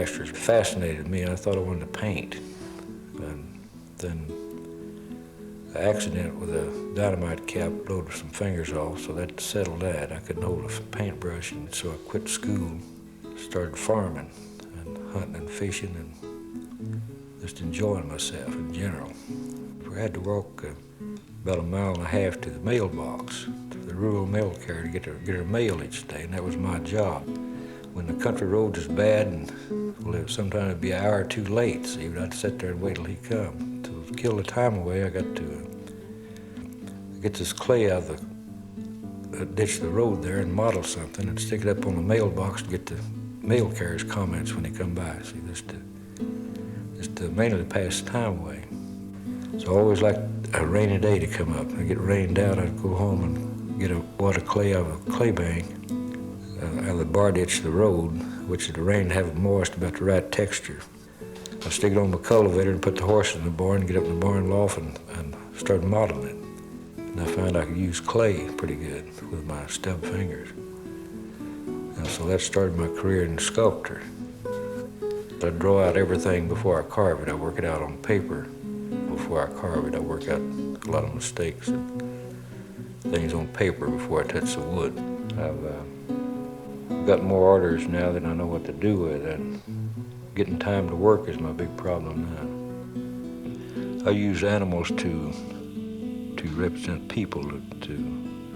masters fascinated me, and I thought I wanted to paint. And then an accident with a dynamite cap blowed some fingers off, so that settled that. I couldn't hold a paintbrush, and so I quit school, started farming and hunting and fishing and just enjoying myself in general. I had to walk about 1.5 miles to the mailbox, to the rural mail carrier, to get her mail each day, and that was my job. When the country roads is bad, and well, sometimes it'd be an hour or two late, so I'd sit there and wait till he come. To kill the time away, I got to get this clay out of the ditch the road there and model something and stick it up on the mailbox and get the mail carrier's comments when they come by. See, just to mainly to pass the time away. So I always liked a rainy day to come up. I'd get rained out, I'd go home and get a wad of clay out of a clay bank, out of the bar ditch of the road, which the rain have it moist about the right texture. I'd stick it on my cultivator and put the horse in the barn, get up in the barn loft and start modeling it. And I found I could use clay pretty good with my stub fingers. And so that started my career in Sculptor. I draw out everything before I carve it. I work it out on paper before I carve it. I work out a lot of mistakes and things on paper before I touch the wood. I've got more orders now than I know what to do with, and getting time to work is my big problem now. I use animals to represent people, to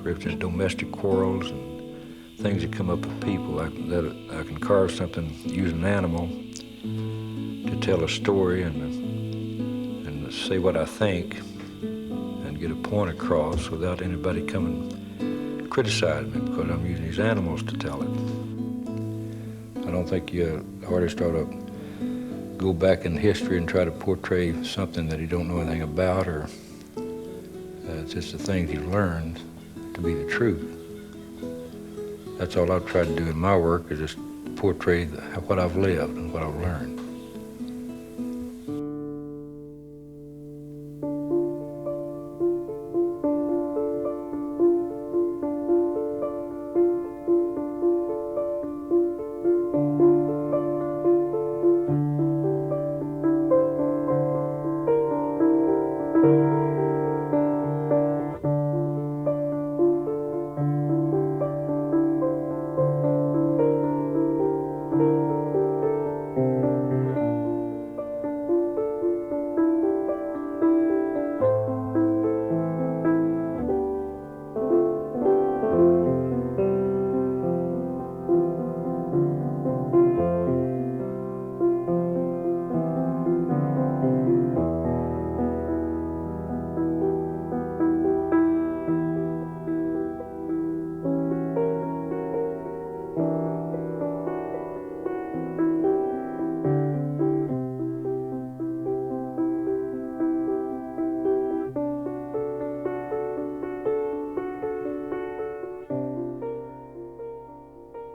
represent domestic quarrels and things that come up with people. I can carve something using an animal to tell a story and say what I think and get a point across without anybody coming and criticizing me, because I'm using these animals to tell it. I don't think the artist ought to go back in history and try to portray something that he don't know anything about, or it's just the things he learned to be the truth. That's all I've tried to do in my work, is just portray what I've lived and what I've learned.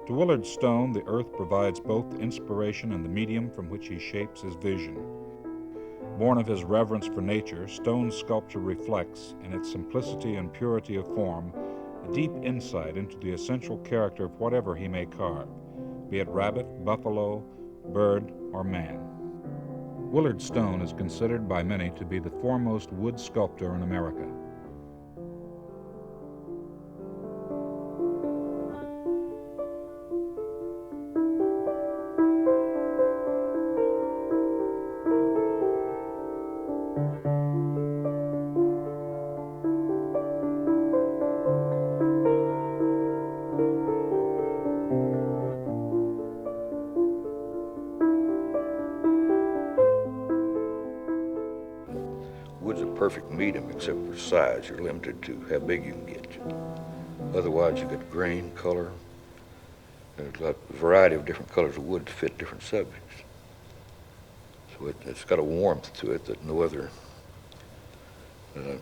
To Willard Stone, the earth provides both the inspiration and the medium from which he shapes his vision. Born of his reverence for nature, Stone's sculpture reflects, in its simplicity and purity of form, a deep insight into the essential character of whatever he may carve, be it rabbit, buffalo, bird, or man. Willard Stone is considered by many to be the foremost wood sculptor in America. Wood's a perfect medium except for size. You're limited to how big you can get. Otherwise, you get grain, color. There's a variety of different colors of wood to fit different subjects. So it's got a warmth to it that no other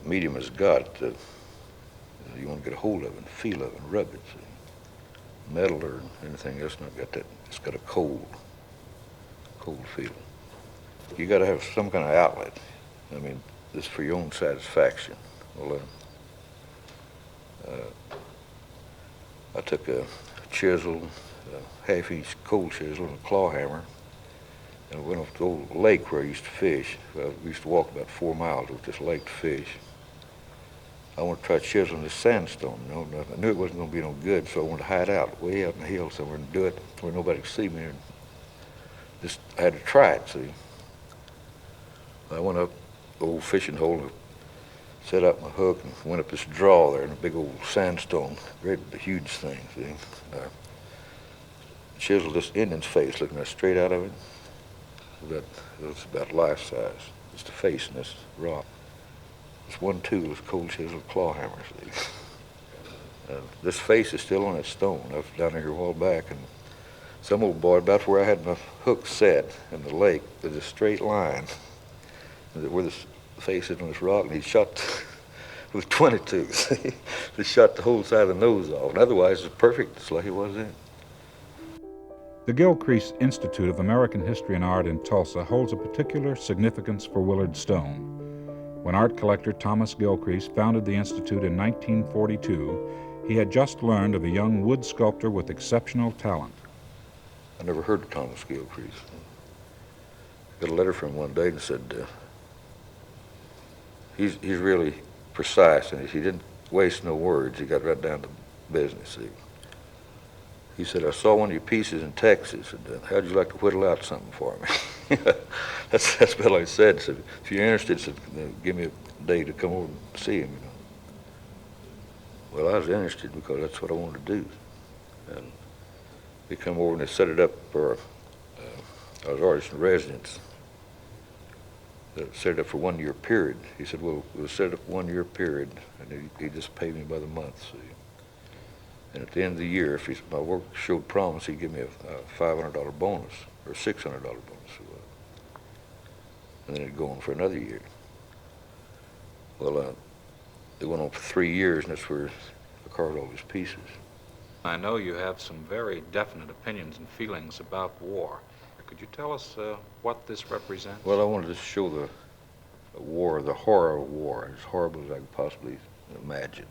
medium has got. You want to get a hold of and feel of and rub it. See? Metal or anything else not got that. It's got a cold feeling. You got to have some kind of outlet. I mean, this for your own satisfaction. Well, I took a chisel, a half-inch cold chisel, and a claw hammer, and went off to the old lake where I used to fish. We used to walk about 4 miles with this lake to fish. I wanted to try chiseling this sandstone, you know. And I knew it wasn't going to be no good, so I wanted to hide out way out in the hill somewhere and do it where nobody could see me. And just I had to try it, see. I went up the old fishing hole and set up my hook and went up this draw there in a big old sandstone, great huge thing, see. Chiseled this Indian's face, looking at straight out of it. It was about life size, just the face in this rock. This one tool was cold chiseled claw hammer, see. This face is still on that stone. I was down there a while back, and some old boy, about where I had my hook set in the lake, there's a straight line where this face is on this rock, and he shot with 22. See? He shot the whole side of the nose off, and otherwise it's perfect, just like it was then. The Gilcrease Institute of American History and Art in Tulsa holds a particular significance for Willard Stone. When art collector Thomas Gilcrease founded the Institute in 1942, he had just learned of a young wood sculptor with exceptional talent. I never heard of Thomas Gilcrease. Got a letter from him one day and said, he's really precise, and he didn't waste no words. He got right down to business, see. He said, I saw one of your pieces in Texas, and how'd you like to whittle out something for me? That's about all he said. Said, if you're interested, said, give me a day to come over and see him, you know. Well, I was interested because that's what I wanted to do. And they come over and they set it up for, I was artist in residence. They set it up for 1 year period. He said, well, we'll set it up 1 year period, and he just paid me by the month, see. And at the end of the year, if my work showed promise, he'd give me a $500 bonus, or a $600 bonus. And then it'd go on for another year. Well, it went on for 3 years, and that's where I carved all these pieces. I know you have some very definite opinions and feelings about war. Could you tell us what this represents? Well, I wanted to show the war, the horror of war, as horrible as I could possibly imagine.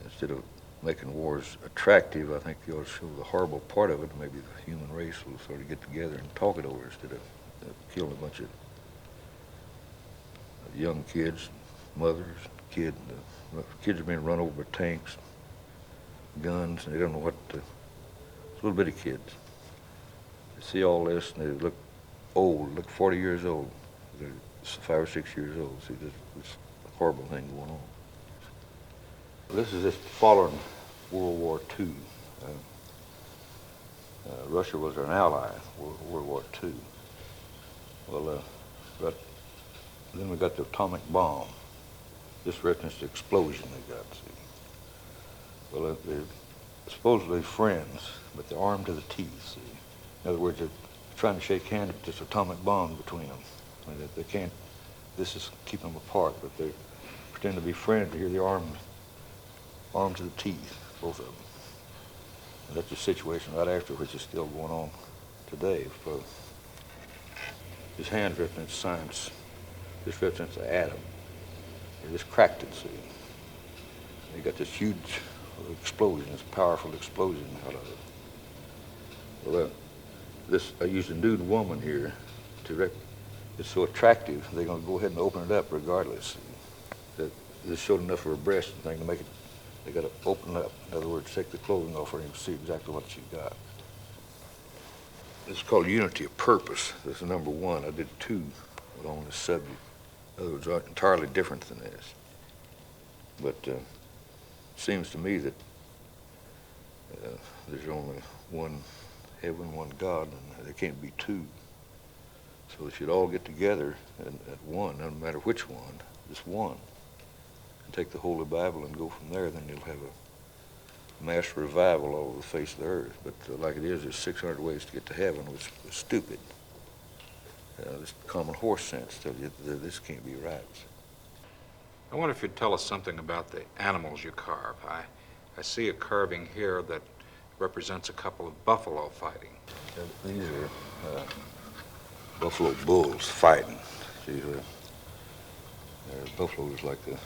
Instead of making wars attractive, I think you ought to show the horrible part of it. Maybe the human race will sort of get together and talk it over instead of killing a bunch of young kids, mothers, kids. Kids are being run over by tanks, guns, and they don't know what to. It's little bitty kids. They see all this and they look old, look 40 years old. They're 5 or 6 years old. See, this horrible thing going on. This is just following World War II. Russia was an ally in World War II. Well, but then we got the atomic bomb. This reference the explosion they got, see. Well, they're supposedly friends, but they're armed to the teeth, see. In other words, they're trying to shake hands with this atomic bomb between them. I mean, they can't, this is keeping them apart, but they pretend to be friends, but here they're armed to the teeth, both of them. And that's the situation right after, which is still going on today. For his hand represents science. This represents the atom. They just cracked it, see. And you got this huge explosion, this powerful explosion out of it. Well, I used a nude woman here it's so attractive, they're going to go ahead and open it up regardless. That this showed enough of her breast and thing to make it. They got to open it up. In other words, take the clothing off her and see exactly what she got. This is called unity of purpose. This is number 1. I did 2 along this subject. In other words, entirely different than this. But it seems to me that there's only one heaven, one God, and there can't be 2. So they should all get together at one, no matter which one, just one. And take the Holy Bible and go from there, then you'll have a mass revival all over the face of the earth. But like it is, there's 600 ways to get to heaven, which is stupid. This common horse sense tells you that this can't be right. I wonder if you'd tell us something about the animals you carve. I see a carving here that represents a couple of buffalo fighting. These are buffalo bulls fighting. See, buffaloes like a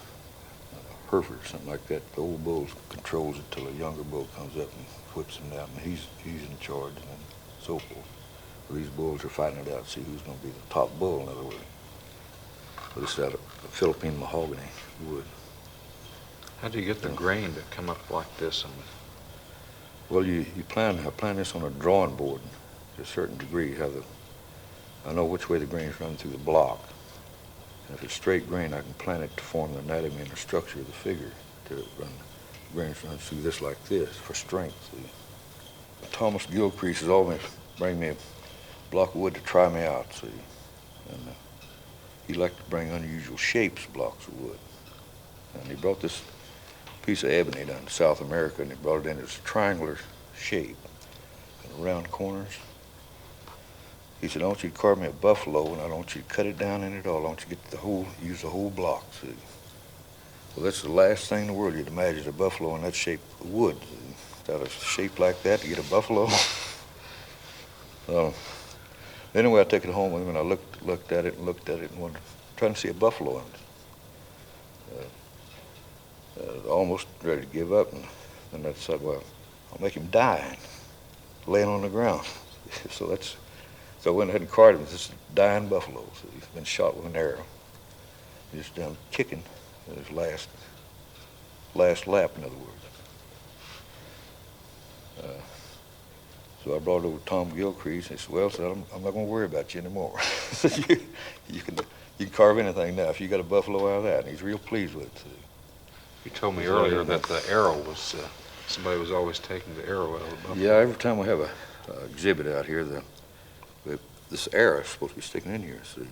Hereford or something like that. The old bull controls it till a younger bull comes up and whips him down, and he's in charge, and so forth. These bulls are fighting it out to see who's going to be the top bull, in other words. Well, this is out of Philippine mahogany wood. How do you get the grain to come up like this? Well, I plan this on a drawing board to a certain degree. I know which way the grains run through the block. And if it's straight grain, I can plan it to form the anatomy and the structure of the figure to run. Grains run through this like this for strength. See? Thomas Gilcrease has always bring me a block of wood to try me out, see. And he liked to bring unusual shapes, blocks of wood. And he brought this piece of ebony down to South America, and he brought it in its triangular shape and round corners. He said, I want you to carve me a buffalo, and I don't want you to cut it down in it at all. I want you to get use the whole block, see. Well, that's the last thing in the world you'd imagine, a buffalo in that shape of wood. Without a shape like that to get a buffalo. Anyway, I took it home with me, and I looked at it and wanted trying to see a buffalo in it. Almost ready to give up, and then I decided, well, I'll make him die laying on the ground. So I went ahead and carved him. This is a dying buffalo. So he's been shot with an arrow. He's down kicking in his last lap, in other words. So I brought it over to Tom Gilcrease, and he said, well, I'm not going to worry about you anymore. you can carve anything now if you got a buffalo out of that. And he's real pleased with it. So. You told me earlier that the arrow was, somebody was always taking the arrow out of the buffalo. Yeah, every time we have a exhibit out here, this arrow is supposed to be sticking in here, see.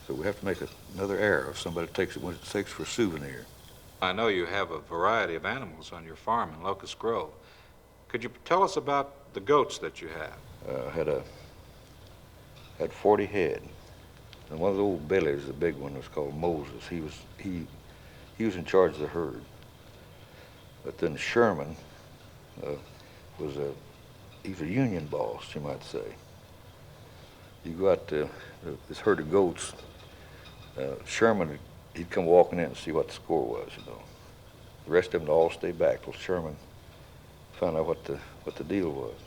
So we have to make another arrow if somebody takes it for a souvenir. I know you have a variety of animals on your farm in Locust Grove. Could you tell us about the goats that you have? I had 40 head. And one of the old bellies, the big one, was called Moses. He was in charge of the herd. But then Sherman was a union boss, you might say. You go out to this herd of goats, Sherman, he'd come walking in and see what the score was, you know. The rest of them would all stay back till Sherman found out what the deal was.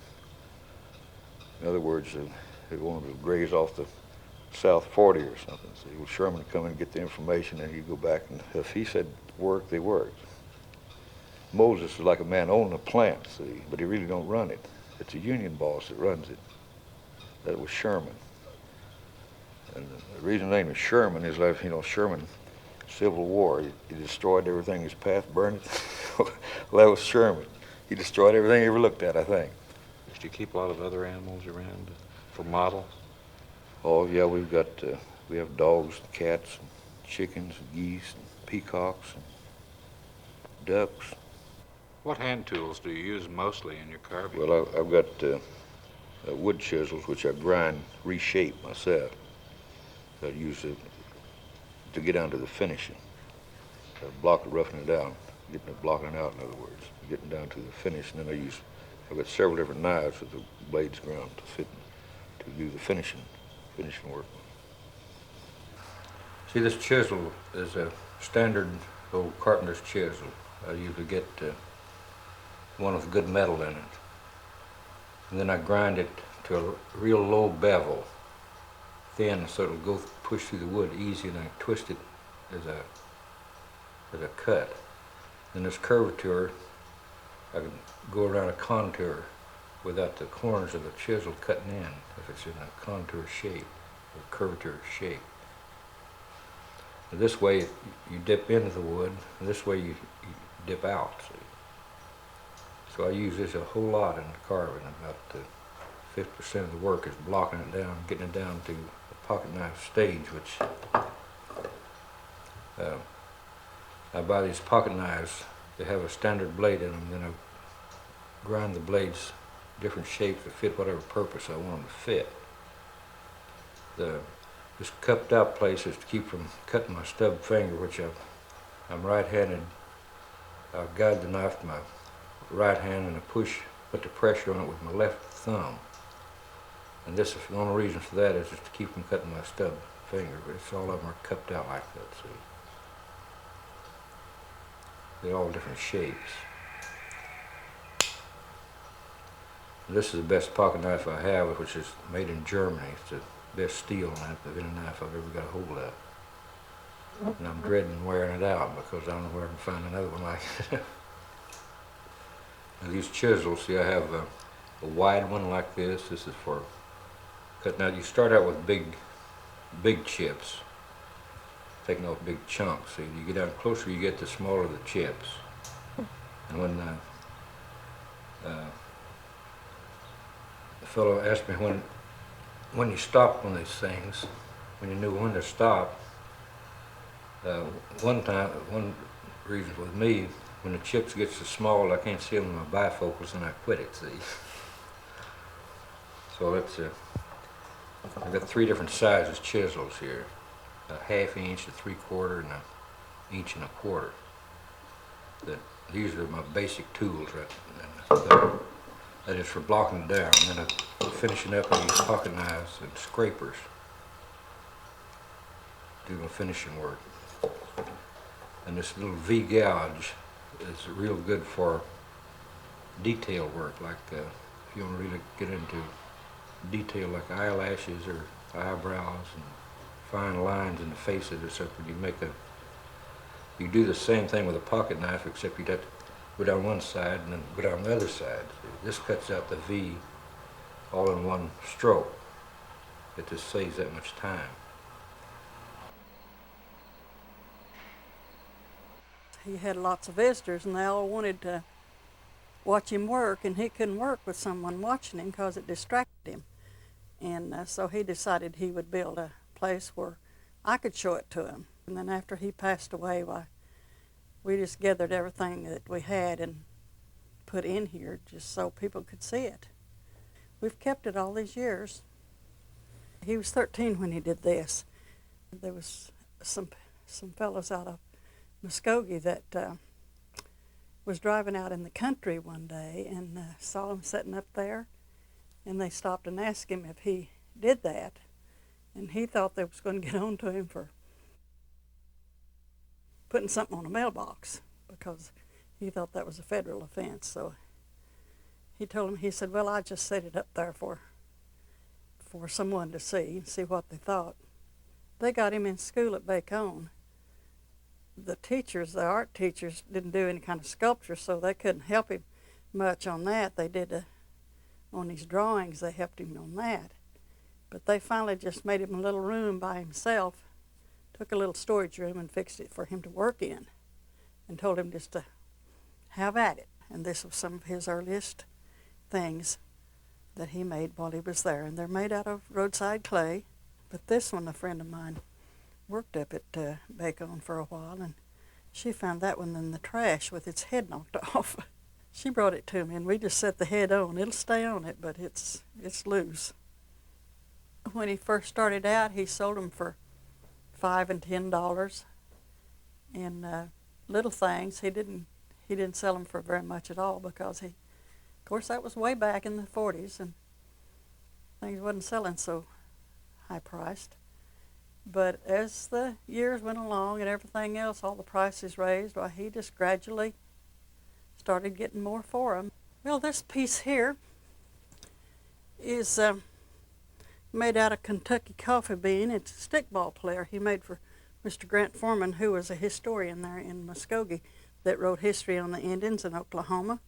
In other words, they wanted to graze off the South 40 or something. So Sherman would come in and get the information, and he'd go back, and if he said work, they worked. Moses is like a man owning a plant, see, but he really don't run it. It's a union boss that runs it. That was Sherman. And the reason the name is Sherman is like, you know, Sherman, Civil War, he destroyed everything in his path, burned it. Well, that was Sherman. He destroyed everything he ever looked at, I think. Did you keep a lot of other animals around for models? Oh, yeah, we have dogs, and cats, and chickens, and geese, and peacocks, and ducks. What hand tools do you use mostly in your carving? Well, I've got wood chisels, which I grind, reshape myself. I use it to get down to the finishing. I block it, roughing it out, blocking it out, in other words, getting down to the finish. And then I've got several different knives with the blades ground to do the finishing work. See, this chisel is a standard old carpenter's chisel. I usually get one with good metal in it. And then I grind it to a real low bevel, thin, so it'll push through the wood easy, and I twist it as a cut. Then this curvature, I can go around a contour without the corners of the chisel cutting in, if it's in a contour shape, or curvature shape. And this way you dip into the wood, and this way you dip out, see. So I use this a whole lot in the carving. About 50% of the work is blocking it down, getting it down to the pocket knife stage, which I buy these pocket knives. They have a standard blade in them, then I grind the blades different shapes to fit whatever purpose I want them to fit. This cupped out place is to keep from cutting my stub finger, which I'm right-handed. I guide the knife with my right hand, and I put the pressure on it with my left thumb. And the only reason for that is just to keep from cutting my stub finger, but it's all of them are cupped out like that, see. They're all different shapes. This is the best pocket knife I have, which is made in Germany. It's the best steel knife of any knife I've ever got a hold of. And I'm dreading wearing it out because I don't know where I can find another one like it. Now these chisels, see, I have a wide one like this. This is for cutting out. You start out with big chips, taking off big chunks. So you get down closer, you get the smaller the chips. And when the fellow asked me when you stopped one of these things, when you knew when to stop. One reason with me, when the chips get so small I can't see them with my bifocals, and I quit it, see. So it's I've got 3 different sizes chisels here: a 1/2 inch, a 3/4, and an 1 1/4 inch. These are my basic tools, right? That is for blocking down. And then I'm finishing up with these pocket knives and scrapers. Do my finishing work. And this little V gouge is real good for detail work, like if you want to really get into detail like eyelashes or eyebrows and fine lines in the faces or something. You do the same thing with a pocket knife, except you'd have to go down one side and then go down the other side. This cuts out the V all in one stroke. It just saves that much time. He had lots of visitors, and they all wanted to watch him work, and he couldn't work with someone watching him because it distracted him. And so he decided he would build a place where I could show it to him. And then after he passed away, we just gathered everything that we had and put in here just so people could see it. We've kept it all these years. He was 13 when he did this. There was some fellows out of Muskogee that was driving out in the country one day and saw him sitting up there, and they stopped and asked him if he did that, and he thought they was going to get on to him for putting something on a mailbox because he thought that was a federal offense. So he told him, he said, well, I just set it up there for someone to see what they thought. They got him in school at Bacon. The art teachers, didn't do any kind of sculpture, so they couldn't help him much on that. They did on his drawings, they helped him on that. But they finally just made him a little room by himself, took a little storage room and fixed it for him to work in, and told him just to have at it. And this was some of his earliest things that he made while he was there. And they're made out of roadside clay. But this one, a friend of mine worked up at Bacon for a while, and she found that one in the trash with its head knocked off. She brought it to me, and we just set the head on. It'll stay on it, but it's loose. When he first started out, he sold them for $5 and $10, and little things. He didn't sell them for very much at all because of course, that was way back in the 40s, and things wasn't selling so high priced. But as the years went along and everything else, all the prices raised, well, he just gradually started getting more for them. Well, this piece here is made out of Kentucky coffee bean. It's a stickball player he made for Mr. Grant Foreman, who was a historian there in Muskogee that wrote history on the Indians in Oklahoma.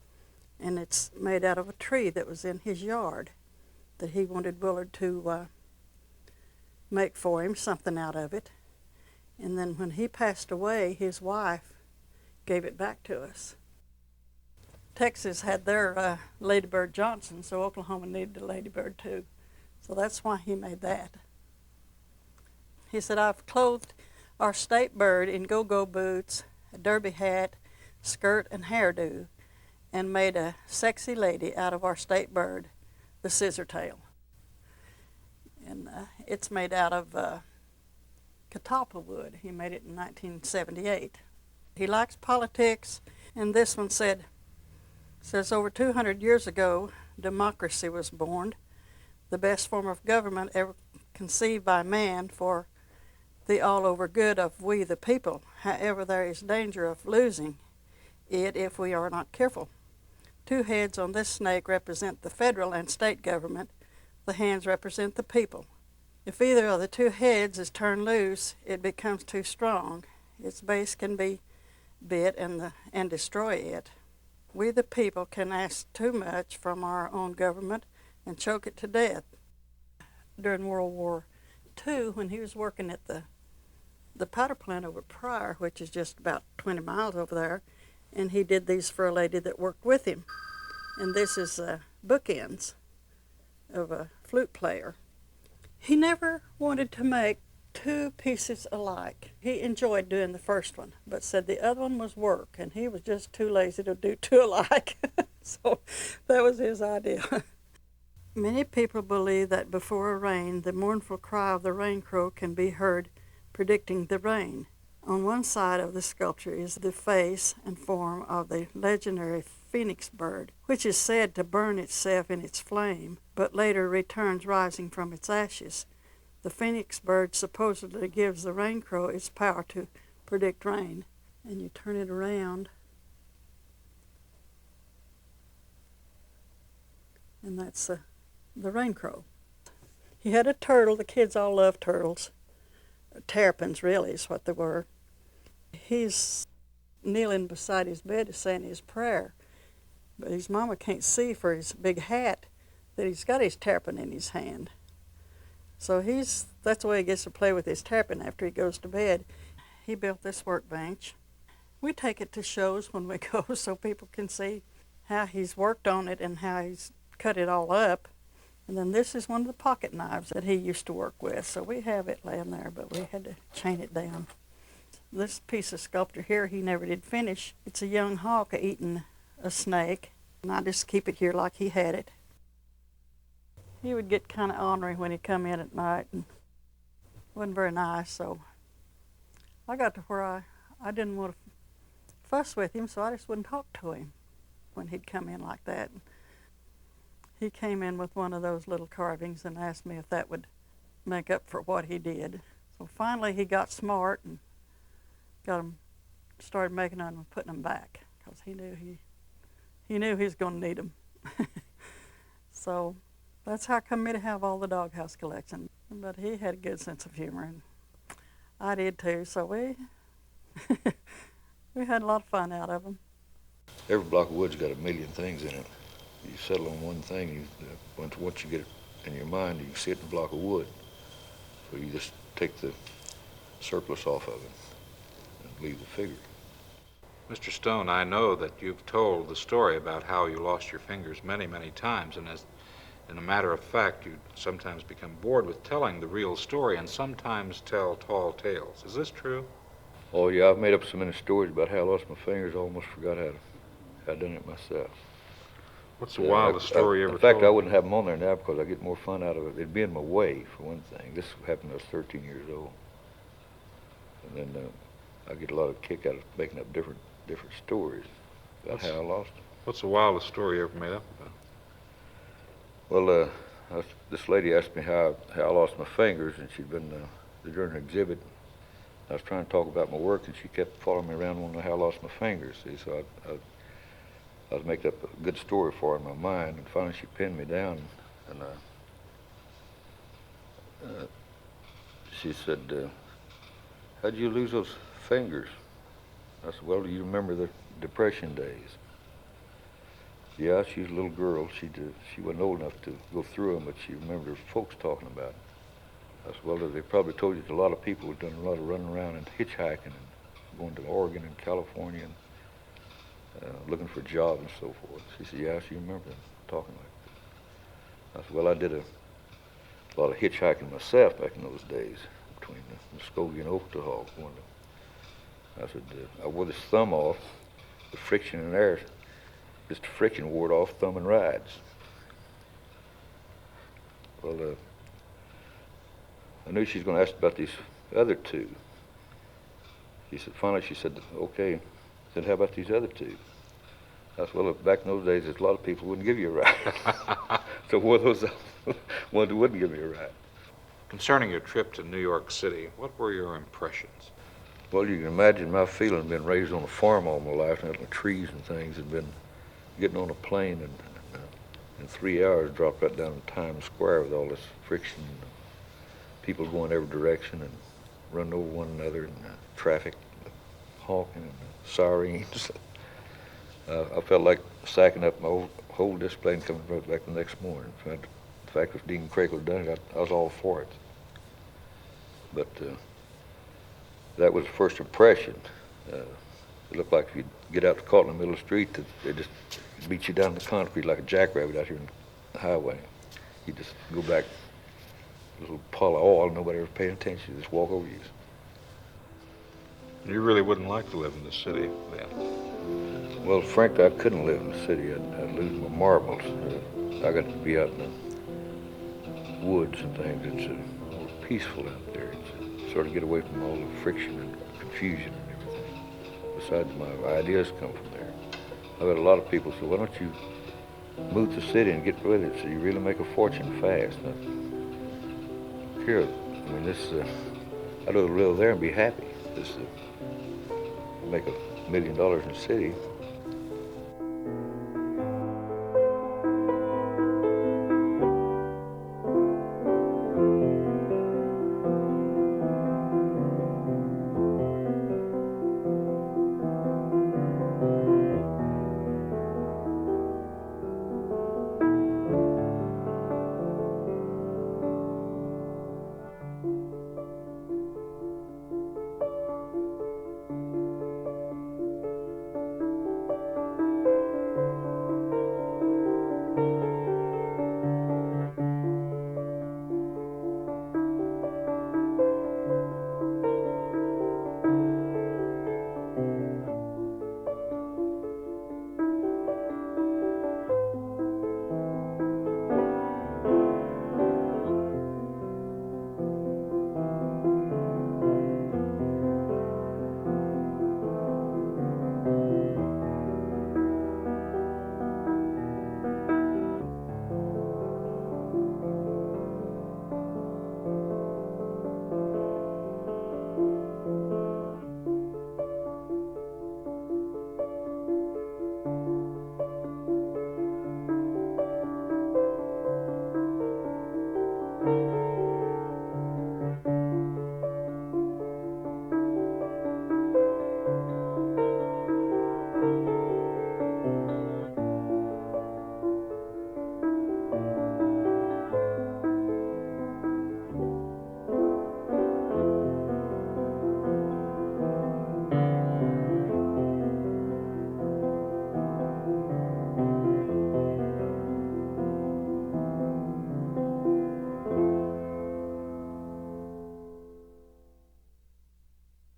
And it's made out of a tree that was in his yard that he wanted Willard to make for him, something out of it. And then when he passed away, his wife gave it back to us. Texas had their Ladybird Johnson, so Oklahoma needed a Ladybird too. So that's why he made that. He said, I've clothed our state bird in go-go boots, a derby hat, skirt, and hairdo, and made a sexy lady out of our state bird, the scissortail. And it's made out of catalpa wood. He made it in 1978. He likes politics, and this one says, over 200 years ago, democracy was born, the best form of government ever conceived by man for the all-over good of we the people. However, there is danger of losing it if we are not careful. Two heads on this snake represent the federal and state government. The hands represent the people. If either of the two heads is turned loose, it becomes too strong. Its base can be bit and destroy it. We the people can ask too much from our own government and choke it to death. During World War II, when he was working at the powder plant over at Pryor, which is just about 20 miles over there, and he did these for a lady that worked with him. And this is bookends of a flute player. He never wanted to make two pieces alike. He enjoyed doing the first one, but said the other one was work, and he was just too lazy to do two alike. So that was his idea. Many people believe that before a rain, the mournful cry of the rain crow can be heard predicting the rain. On one side of the sculpture is the face and form of the legendary phoenix bird, which is said to burn itself in its flame, but later returns rising from its ashes. The phoenix bird supposedly gives the rain crow its power to predict rain. And you turn it around, and that's the rain crow. He had a turtle. The kids all love turtles. Terrapins, really, is what they were. He's kneeling beside his bed saying his prayer, but his mama can't see for his big hat that he's got his terrapin in his hand. So that's the way he gets to play with his terrapin after he goes to bed. He built this workbench. We take it to shows when we go so people can see how he's worked on it and how he's cut it all up. And then this is one of the pocket knives that he used to work with. So we have it laying there, but we had to chain it down. This piece of sculpture here he never did finish. It's a young hawk eating a snake, and I just keep it here like he had it. He would get kind of ornery when he'd come in at night, and wasn't very nice, so I got to where I didn't want to fuss with him, so I just wouldn't talk to him when he'd come in like that. He came in with one of those little carvings and asked me if that would make up for what he did. So finally he got smart and started making them and putting them back, because he knew he was going to need them. So that's how come me to have all the doghouse collection. But he had a good sense of humor, and I did too. So we we had a lot of fun out of them. Every block of wood's got a million things in it. You settle on one thing, once you get it in your mind, you can see it in a block of wood. So you just take the surplus off of it and leave the figure. Mr. Stone, I know that you've told the story about how you lost your fingers many, many times, and as a matter of fact, you sometimes become bored with telling the real story and sometimes tell tall tales. Is this true? Oh yeah, I've made up so many stories about how I lost my fingers, I almost forgot how I done it myself. What's the wildest story you ever told? In fact, told? I wouldn't have them on there now because I get more fun out of it. It'd be in my way, for one thing. This happened when I was 13 years old. And then I get a lot of kick out of making up different stories about how I lost them. What's the wildest story you ever made up about? Well, this lady asked me how I lost my fingers, and she'd been during an exhibit. I was trying to talk about my work, and she kept following me around wanting to know how I lost my fingers. See, so I was making up a good story for her in my mind, and finally she pinned me down, and she said, "How'd you lose those fingers?" I said, "Well, do you remember the Depression days?" Yeah, she was a little girl. She wasn't old enough to go through them, but she remembered her folks talking about it. I said, "Well, they probably told you that a lot of people had done a lot of running around and hitchhiking and going to Oregon and California and looking for a job and so forth." She said, "Yeah, she remembered them talking like that." I said, "Well, I did a lot of hitchhiking myself back in those days between Muskogee and Oklahoma." I said, "I wore this thumb off, the friction in there, just the friction wore it off thumbing rides." Well, I knew she was going to ask about these other two. Finally she said, "Okay." I said, "How about these other two?" I said, "Well, back in those days, there's a lot of people who wouldn't give you a ride." So one of those ones who wouldn't give me a ride. Concerning your trip to New York City, what were your impressions? Well, you can imagine my feeling, been raised on a farm all my life, and the trees and things had been getting on a plane and in 3 hours dropped right down to Times Square with all this friction, people going every direction and running over one another, and traffic honking and sirens. I felt like sacking up my whole display and coming right back the next morning. The fact that Dean Craig had done it, I was all for it. But that was the first impression. It looked like if you get out caught in the middle of the street, they just beat you down the concrete like a jackrabbit out here on the highway. You just go back, a little pile of oil, nobody ever paying attention, you just walk over you. You really wouldn't like to live in the city then? Well, frankly, I couldn't live in the city. I'd lose my marbles. I got to be out in the woods and things. It's more peaceful out there. It's sort of get away from all the friction and confusion and everything. Besides, my ideas come from there. I've had a lot of people say, why don't you move to the city and get with it so you really make a fortune fast? Now, here, I mean, I'd rather live there and be happy. Make $1 million in the city,